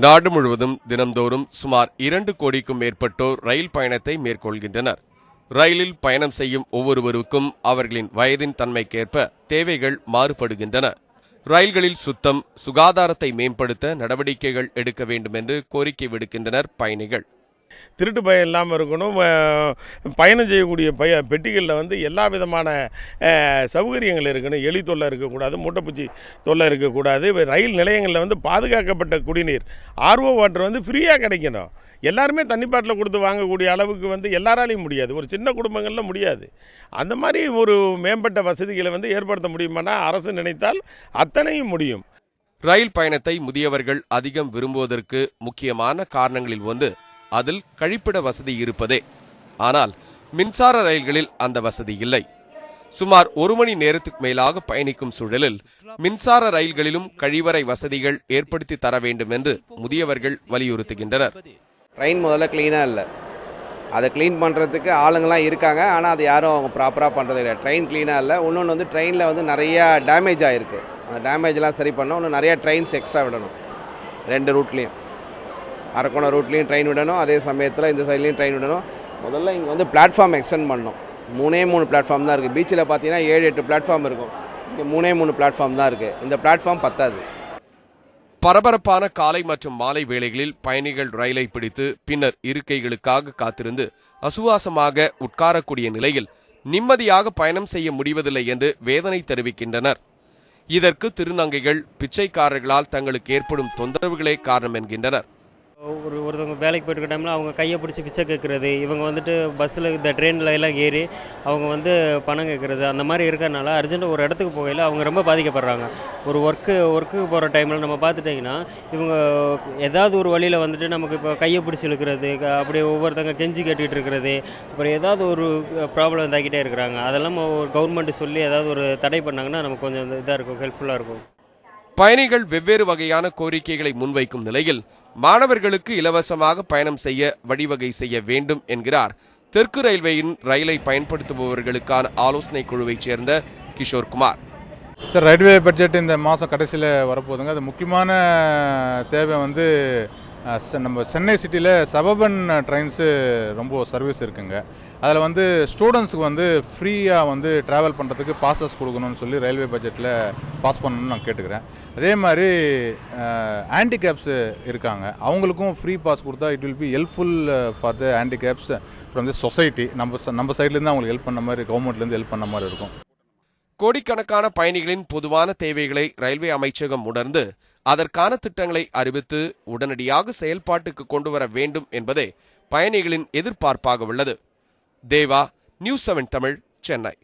நாடு முழுவதும் தினம்தோறும் சுமார் 2 கோடிக்கும் மேற்பட்டோர் ரயில் பயணத்தை மேற்கொள்கின்றனர். ரயிலில் பயணம் செய்யும் ஒவ்வொருவருக்கும் அவர்களின் வயதின் தன்மைக்கேற்ப தேவைகள் மாறுபடுகின்றன. ரயில்களில் சுத்தம், சுகாதாரத்தை மேம்படுத்த நடவடிக்கைகள் எடுக்க வேண்டும் என்று கோரிக்கை விடுக்கின்றனர் பயணிகள். திருட்டு பயம் இல்லாமல் இருக்கணும். பயணம் செய்யக்கூடிய பெட்டிகளில் எல்லா விதமான சௌகரியங்கள் இருக்கணும். எலி தொல்லை இருக்கக்கூடாது, மூட்டைப்பூச்சி தொல்லை இருக்கக்கூடாது. ரயில் நிலையங்களில் பாதுகாக்கப்பட்ட குடிநீர், ஆர்ஓ வாட்டர் ஃப்ரீயாக கிடைக்கணும். எல்லாருமே தண்ணி பாட்டில் கொடுத்து வாங்கக்கூடிய அளவுக்கு எல்லாராலையும் முடியாது. ஒரு சின்ன குடும்பங்களில் முடியாது. அந்த மாதிரி ஒரு மேம்பட்ட வசதிகளை ஏற்படுத்த முடியுமானா அரசு நினைத்தால் அத்தனையும் முடியும். ரயில் பயணத்தை முதியவர்கள் அதிகம் விரும்புவதற்கு முக்கியமான காரணங்களில் ஒன்று அதில் கழிப்பிட வசதி இருப்பதே. ஆனால் மின்சார ரயில்களில் அந்த வசதி இல்லை. சுமார் 1 மணி நேரத்துக்கு மேலாக பயணிக்கும் சூழலில் மின்சார ரயில்களிலும் கழிவறை வசதிகள் ஏற்படுத்தி தர வேண்டும் என்று முதியவர்கள் வலியுறுத்துகின்றனர். ட்ரெயின் முதல்ல கிளீனாக இல்லை, அதை க்ளீன் பண்ணுறதுக்கு ஆளுங்கள்லாம் இருக்காங்க. ஆனால் அது யாரும் அவங்க ப்ராப்பராக பண்ணுறது இல்லை. ட்ரெயின் க்ளீனாக இல்லை. இன்னொன்று ட்ரெயினில் நிறையா டேமேஜ் ஆகிருக்கு. அந்த டேமேஜ்லாம் சரி பண்ணணும். இன்னும் நிறையா ட்ரெயின்ஸ் எக்ஸ்ட்ரா விடணும். 2 ரூட்லேயும், அரக்கோணம் ரூட்லேயும் ட்ரெயின் விடணும், அதே சமயத்தில் இந்த சைட்லேயும் ட்ரெயின் விடணும். முதல்ல இங்கே பிளாட்ஃபார்ம் எக்ஸ்டெண்ட் பண்ணணும். 3 பிளாட்ஃபார்ம் தான் இருக்குது. பீச்சில் பார்த்தீங்கன்னா 7-8 பிளாட்ஃபார்ம் இருக்கும். இங்கே 3 பிளாட்ஃபார்ம் தான் இருக்குது. இந்த பிளாட்ஃபார்ம் பத்தாது. பரபரப்பான காலை மற்றும் மாலை வேளைகளில் பயணிகள் ரயிலை பிடித்து பின்னர் இருக்கைகளுக்காக காத்திருந்து அசுவாசமாக உட்காரக்கூடிய நிலையில் நிம்மதியாக பயணம் செய்ய முடிவதில்லை என்று வேதனை தெரிவிக்கின்றனர். இதற்கு திருநங்கைகள், பிச்சைக்காரர்களால் தங்களுக்கு ஏற்படும் தொந்தரவுகளே காரணம் என்கின்றனர். ஒருத்தவங்க வேலைக்கு போயிருக்க டைமில் அவங்க கையை பிடிச்சி பிச்சை கேட்குறது, இவங்க பஸ்ஸில் இந்த ட்ரெயினில் எல்லாம் ஏறி அவங்க பணம் கேட்குறது, அந்த மாதிரி இருக்கிறனால அர்ஜென்ட்டாக ஒரு இடத்துக்கு போகையில் அவங்க ரொம்ப பாதிக்கப்படுறாங்க. ஒரு ஒர்க்குக்கு போகிற டைமில் நம்ம பார்த்துட்டிங்கன்னா இவங்க ஏதாவது ஒரு வழியில் நமக்கு இப்போ கையை பிடிச்சி இழுக்கிறது, அப்படியே ஒவ்வொருத்தங்க கெஞ்சி கேட்டுக்கிட்டு இருக்கிறது, அப்புறம் ஏதாவது ஒரு ப்ராப்ளம் தாக்கிட்டே இருக்கிறாங்க. அதெல்லாம் ஒரு கவர்மெண்ட் சொல்லி ஏதாவது ஒரு தடை பண்ணாங்கன்னா நமக்கு கொஞ்சம் இதாக இருக்கும், ஹெல்ப்ஃபுல்லாக இருக்கும். பயணிகள் வெவ்வேறு வகையான கோரிக்கைகளை முன்வைக்கும் நிலையில் மாணவர்களுக்கு இலவசமாக பயணம் செய்ய வழிவகை செய்ய வேண்டும் என்கிறார் தெற்கு ரயில்வேயின் ரயிலை பயன்படுத்துபவர்களுக்கான ஆலோசனை குழுவைச் சேர்ந்த Kishore Kumar. Sir, railway budget இந்த மாதம் கடைசியில் வரப்போகுதுங்க. அது முக்கியமான தேவை நம்ம சென்னை சிட்டியில் சபர்பன் ட்ரெயின்ஸு ரொம்ப சர்வீஸ் இருக்குங்க. அதில் ஸ்டூடெண்ட்ஸுக்கு ஃப்ரீயாக ட்ராவல் பண்ணுறதுக்கு பாசஸ் கொடுக்கணும்னு சொல்லி ரயில்வே பட்ஜெட்டில் பாஸ் பண்ணணும்னு நான் கேட்டுக்கிறேன். அதே மாதிரி ஹேண்டிகேப்ஸு இருக்காங்க, அவங்களுக்கும் ஃப்ரீ பாஸ் கொடுத்தா it will be helpful for the handicaps from the society. நம்ம சைட்லேருந்து அவங்களுக்கு ஹெல்ப் பண்ண மாதிரி, கவர்மெண்ட்லேருந்து ஹெல்ப் பண்ண மாதிரி இருக்கும். கோடிக்கணக்கான பயணிகளின் பொதுவான தேவைகளை ரயில்வே அமைச்சகம் உணர்ந்து அதற்கான திட்டங்களை அறிவித்து உடனடியாக செயல்பாட்டுக்கு கொண்டு வர வேண்டும் என்பதே பயணிகளின் எதிர்பார்ப்பாக உள்ளது. தேவா, நியூஸ் 7 தமிழ், சென்னை.